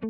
The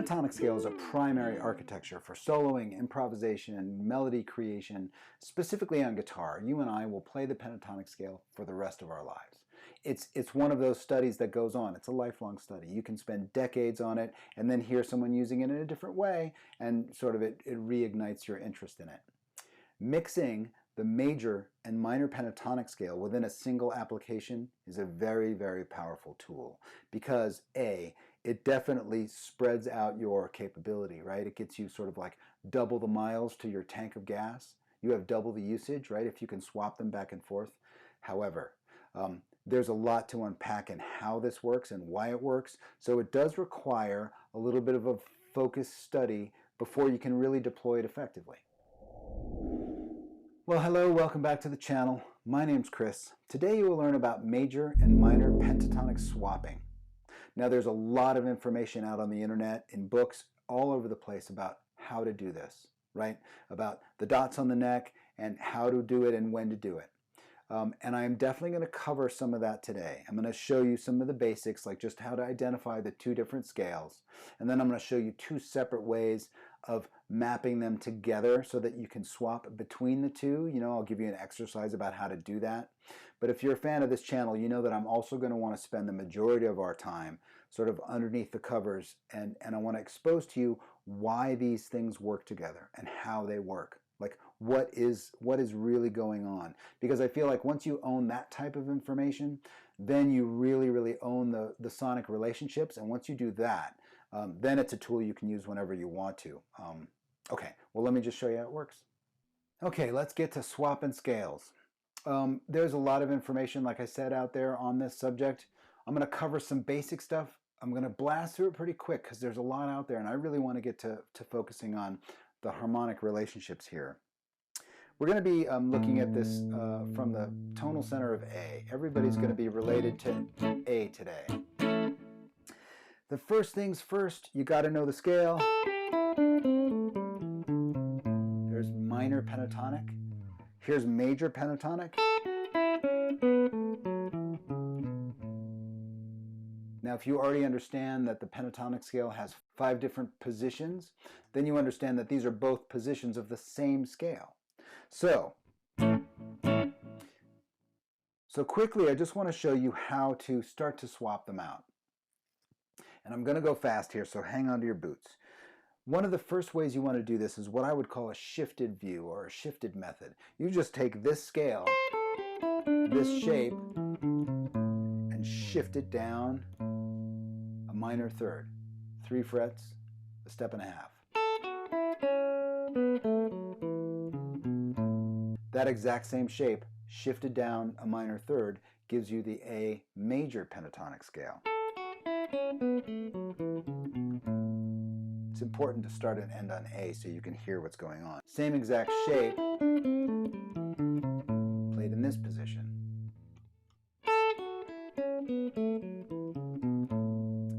pentatonic scale is a primary architecture for soloing, improvisation, and melody creation, specifically on guitar. You and I will play the pentatonic scale for the rest of our lives. It's one of those studies that goes on. It's a lifelong study. You can spend decades on it and then hear someone using it in a different way, and sort of it reignites your interest in it. Mixing the major and minor pentatonic scale within a single application is a very, very powerful tool because A, it definitely spreads out your capability, right? It gets you sort of like double the miles to your tank of gas. You have double the usage, right, if you can swap them back and forth. However, there's a lot to unpack in how this works and why it works, so it does require a little bit of a focused study before you can really deploy it effectively. Well, hello, welcome back to the channel. My name's Chris. Today you will learn about major and minor pentatonic swapping. Now there's a lot of information out on the internet, in books, all over the place about how to do this, right? About the dots on the neck and how to do it and when to do it. And I'm definitely going to cover some of that today. I'm going to show you some of the basics, like just how to identify the two different scales. And then I'm going to show you two separate ways of mapping them together so that you can swap between the two. You know, I'll give you an exercise about how to do that. But if you're a fan of this channel, you know that I'm also going to want to spend the majority of our time sort of underneath the covers, and I want to expose to you why these things work together and how they work. Like what is really going on, because I feel like once you own that type of information, then you really own the sonic relationships, and once you do that, then it's a tool you can use whenever you want to. Okay, well, let me just show you how it works. Okay, let's get to swapping scales. There's a lot of information, like I said, out there on this subject. I'm going to cover some basic stuff. I'm going to blast through it pretty quick because there's a lot out there, and I really want to get to focusing on the harmonic relationships here. We're going to be looking at this from the tonal center of A. Everybody's going to be related to A today. The first things first, you got to know the scale. There's minor pentatonic. Here's major pentatonic. Now, if you already understand that the pentatonic scale has 5 different positions, then you understand that these are both positions of the same scale. So quickly, I just want to show you how to start to swap them out. And I'm going to go fast here, so hang on to your boots. One of the first ways you want to do this is what I would call a shifted view or a shifted method. You just take this scale, this shape, and shift it down a minor third, 3 frets, a step and a half. That exact same shape, shifted down a minor third, gives you the A major pentatonic scale. It's important to start and end on A so you can hear what's going on. Same exact shape, played in this position.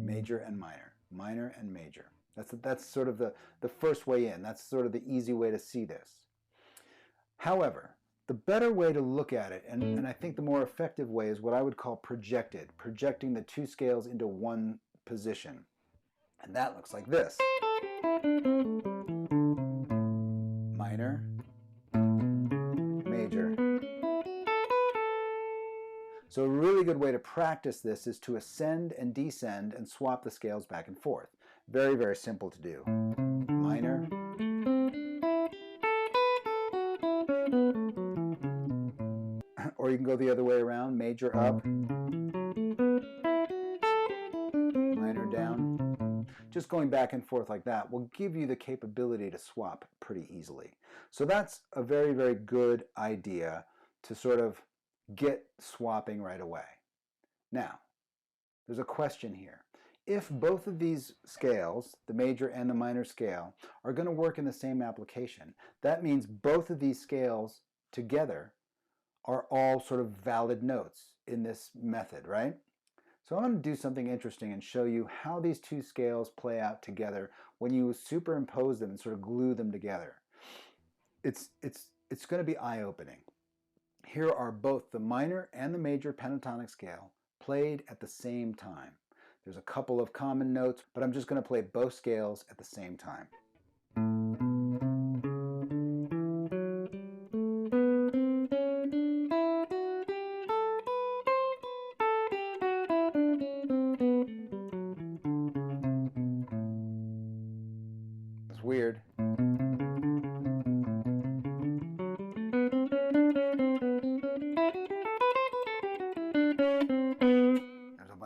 Major and minor, minor and major. That's sort of the first way in. That's sort of the easy way to see this. However, the better way to look at it, and I think the more effective way, is what I would call projecting the two scales into one position. And that looks like this. Minor, major. So a really good way to practice this is to ascend and descend and swap the scales back and forth. Very, very simple to do. Minor, or you can go the other way around, major up, minor down. Just going back and forth like that will give you the capability to swap pretty easily. So that's a very, very good idea to sort of get swapping right away. Now, there's a question here. If both of these scales, the major and the minor scale, are going to work in the same application, that means both of these scales together are all sort of valid notes in this method, right? So I'm going to do something interesting and show you how these two scales play out together when you superimpose them and sort of glue them together. It's going to be eye-opening. Here are both the minor and the major pentatonic scale played at the same time. There's a couple of common notes, but I'm just going to play both scales at the same time. It's weird.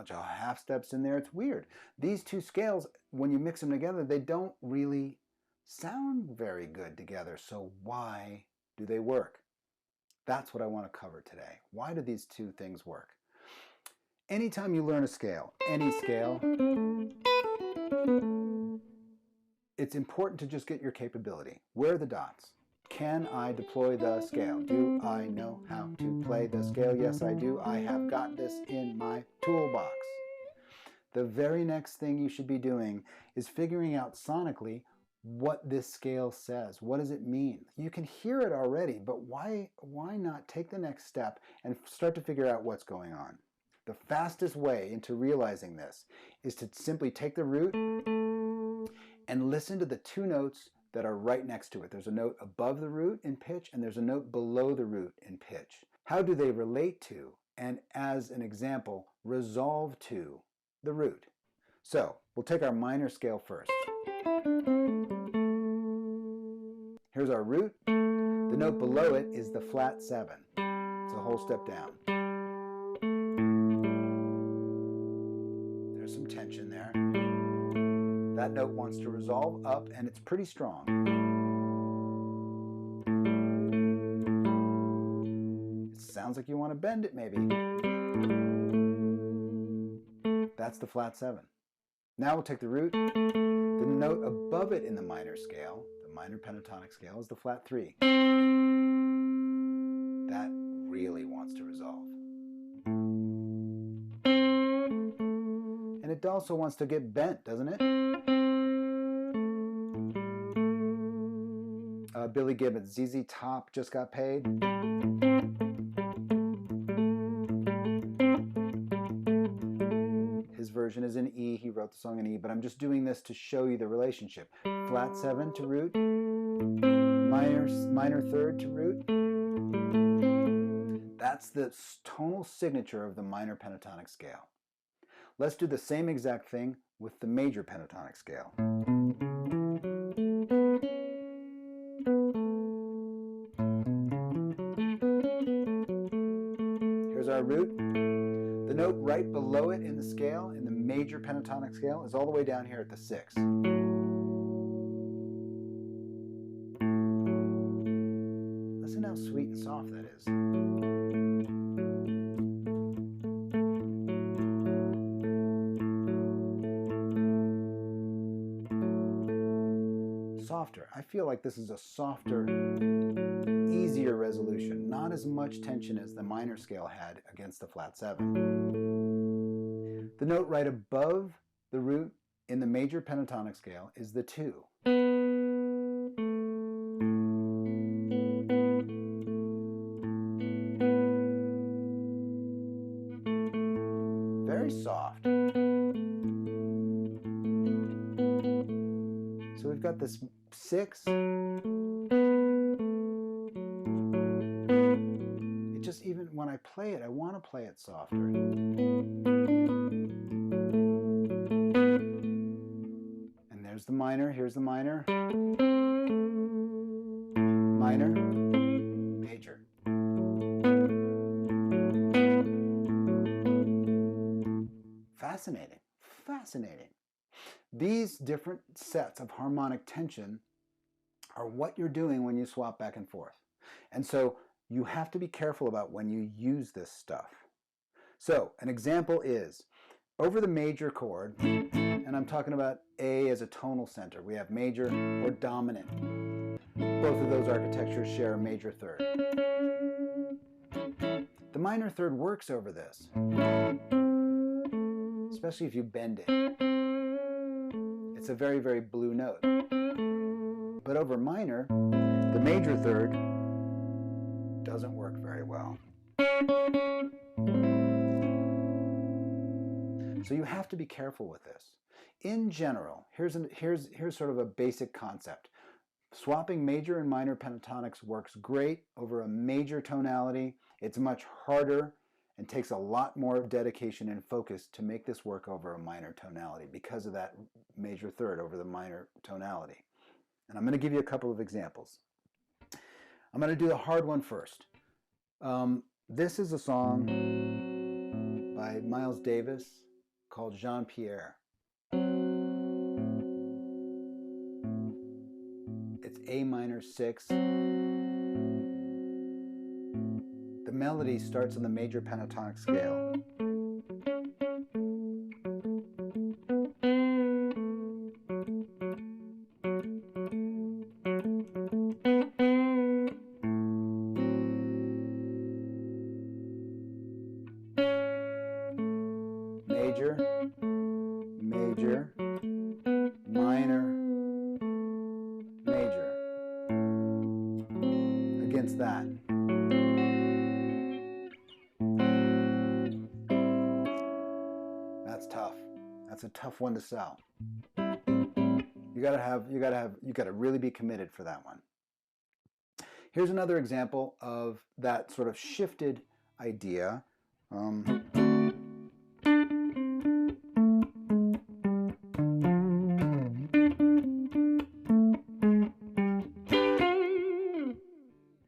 Of half steps in there. It's weird. These two scales, when you mix them together, they don't really sound very good together. So why do they work? That's what I want to cover today. Why do these two things work? Anytime you learn a scale, any scale, it's important to just get your capability. Where are the dots? Can I deploy the scale? Do I know how to play the scale? Yes, I do. I have got this in my toolbox. The very next thing you should be doing is figuring out sonically what this scale says. What does it mean? You can hear it already, but why not take the next step and start to figure out what's going on? The fastest way into realizing this is to simply take the root and listen to the two notes that are right next to it. There's a note above the root in pitch and there's a note below the root in pitch. How do they relate to, and as an example, resolve to the root? So we'll take our minor scale first. Here's our root. The note below it is the flat 7. It's a whole step down. There's some tension there. That note wants to resolve up, and it's pretty strong. It sounds like you want to bend it, maybe. That's the flat 7. Now we'll take the root. The note above it in the minor scale, the minor pentatonic scale, is the flat 3. That really wants to resolve. And it also wants to get bent, doesn't it? Billy Gibbons, ZZ Top just got paid. His version is in E. He wrote the song in E, but I'm just doing this to show you the relationship. Flat 7 to root, minor third to root. That's the tonal signature of the minor pentatonic scale. Let's do the same exact thing with the major pentatonic scale. Here's our root. The note right below it in the scale, in the major pentatonic scale, is all the way down here at the 6. Listen how sweet and soft that is. Softer. I feel like this is a softer, easier resolution. Not as much tension as the minor scale had against the flat 7. The note right above the root in the major pentatonic scale is the 2. Very soft. So we've got this 6. It just even when I play it, I want to play it softer. And there's the minor, here's the minor, minor, major. Fascinating, fascinating. These different sets of harmonic tension are what you're doing when you swap back and forth. And so you have to be careful about when you use this stuff. So an example is over the major chord, and I'm talking about A as a tonal center. We have major or dominant. Both of those architectures share a major third. The minor third works over this, especially if you bend it. It's a very, very blue note. But over minor, the major third doesn't work very well. So you have to be careful with this. In general, here's sort of a basic concept. Swapping major and minor pentatonics works great over a major tonality. It's much harder and takes a lot more dedication and focus to make this work over a minor tonality because of that major third over the minor tonality. And I'm going to give you a couple of examples. I'm going to do the hard one first. This is a song by Miles Davis called Jean-Pierre. It's A minor 6. The melody starts on the major pentatonic scale. Major, major, minor, major. Against that. That's tough. That's a tough one to sell. You gotta really be committed for that one. Here's another example of that sort of shifted idea.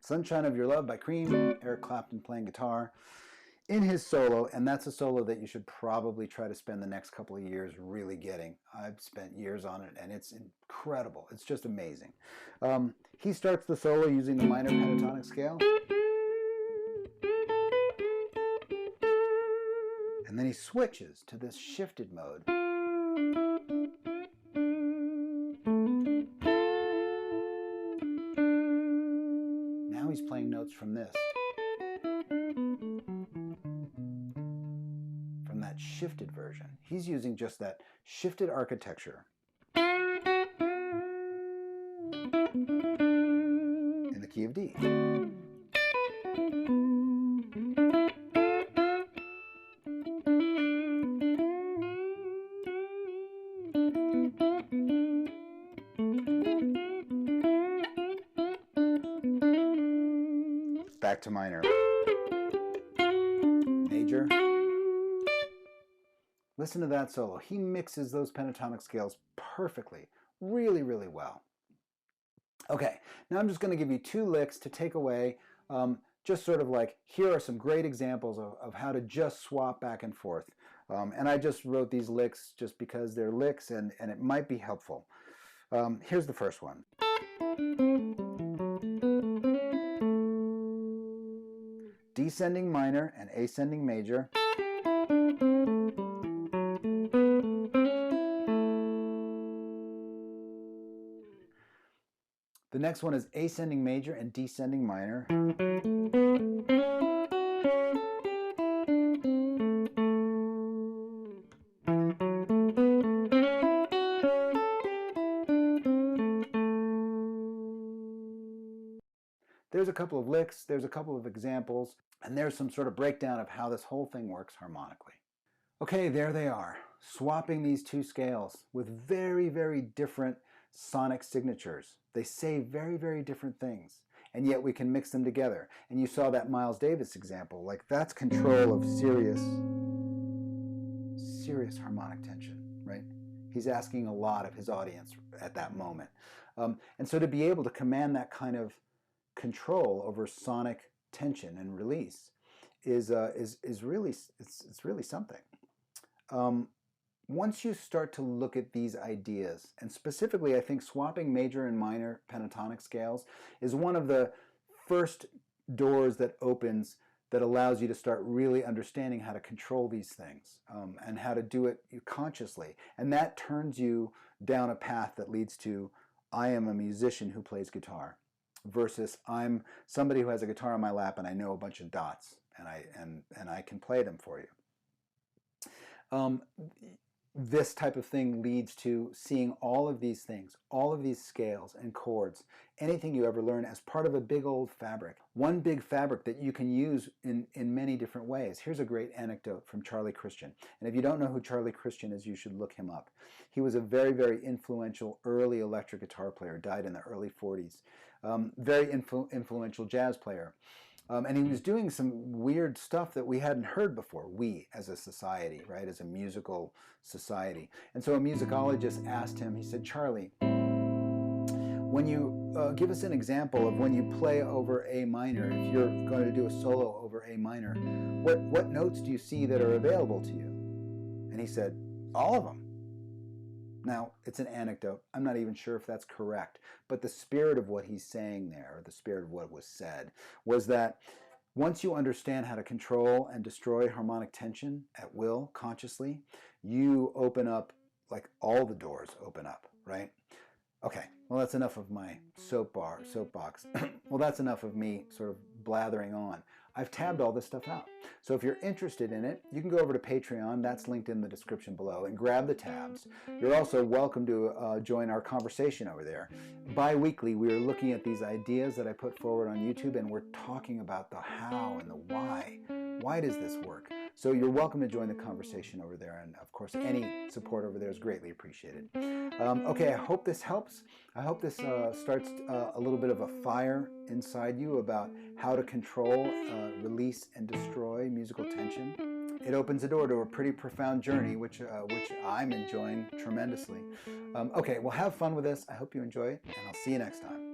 Sunshine of Your Love by Cream, Eric Clapton playing guitar in his solo, and that's a solo that you should probably try to spend the next couple of years really getting. I've spent years on it, and it's incredible. It's just amazing. He starts the solo using the minor pentatonic scale, and then he switches to this shifted mode. Now he's playing notes from this. From that shifted version. He's using just that shifted architecture in the key of D. Back to minor. Major. Listen to that solo. He mixes those pentatonic scales perfectly, really, really well. Okay, now I'm just going to give you two licks to take away, just sort of like, here are some great examples of how to just swap back and forth. And I just wrote these licks just because they're licks and it might be helpful. Here's the first one. Descending minor and ascending major. The next one is ascending major and descending minor. There's a couple of licks, there's a couple of examples, and there's some sort of breakdown of how this whole thing works harmonically. Okay, there they are, swapping these two scales with very, very different sonic signatures. They say very, very different things. and yet we can mix them together. And you saw that Miles Davis example. Like, that's control of serious harmonic tension, right? He's asking a lot of his audience at that moment. And so to be able to command that kind of control over sonic tension and release is really, it's really something. Once you start to look at these ideas, and specifically I think swapping major and minor pentatonic scales is one of the first doors that opens that allows you to start really understanding how to control these things, and how to do it consciously. And that turns you down a path that leads to, I am a musician who plays guitar, versus I'm somebody who has a guitar on my lap and I know a bunch of dots and I can play them for you. This type of thing leads to seeing all of these things, all of these scales and chords, anything you ever learn as part of a big old fabric. One big fabric that you can use in many different ways. Here's a great anecdote from Charlie Christian. And if you don't know who Charlie Christian is, you should look him up. He was a very, very influential early electric guitar player, died in the early 40s. Very influential jazz player. And he was doing some weird stuff that we hadn't heard before, we as a society, right, as a musical society. And so a musicologist asked him, he said, Charlie, when you give us an example of when you play over A minor, if you're going to do a solo over A minor, what notes do you see that are available to you? And he said, all of them. Now, it's an anecdote. I'm not even sure if that's correct, but the spirit of what he's saying there, or the spirit of what was said, was that once you understand how to control and destroy harmonic tension at will, consciously, you open up, like all the doors open up, right? Okay, well, that's enough of my soapbox. Well, that's enough of me sort of blathering on. I've tabbed all this stuff out. So if you're interested in it, you can go over to Patreon. That's linked in the description below, and grab the tabs. You're also welcome to join our conversation over there. Bi-weekly, we are looking at these ideas that I put forward on YouTube, and we're talking about the how and the why. Why does this work? So you're welcome to join the conversation over there, and of course any support over there is greatly appreciated. Okay, I hope this helps. I hope this starts a little bit of a fire inside you about how to control, release, and destroy musical tension. It opens the door to a pretty profound journey, which I'm enjoying tremendously. Okay, well, have fun with this. I hope you enjoy it, and I'll see you next time.